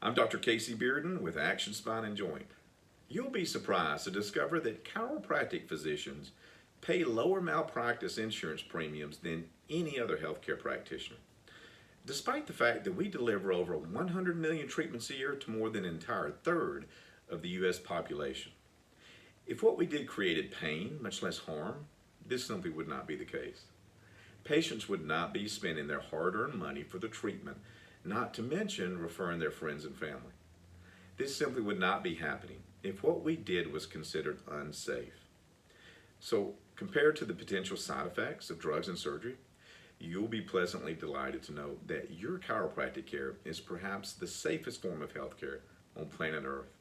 I'm Dr. Casey Bearden with Action Spine and Joint. You'll be surprised to discover that chiropractic physicians pay lower malpractice insurance premiums than any other healthcare practitioner, despite the fact that we deliver over 100 million treatments a year to more than an entire third of the U.S. population. If what we did created pain, much less harm, this simply would not be the case. Patients would not be spending their hard-earned money for the treatment, not to mention referring their friends and family. This simply would not be happening if what we did was considered unsafe. So, compared to the potential side effects of drugs and surgery, you'll be pleasantly delighted to know that your chiropractic care is perhaps the safest form of healthcare on planet Earth.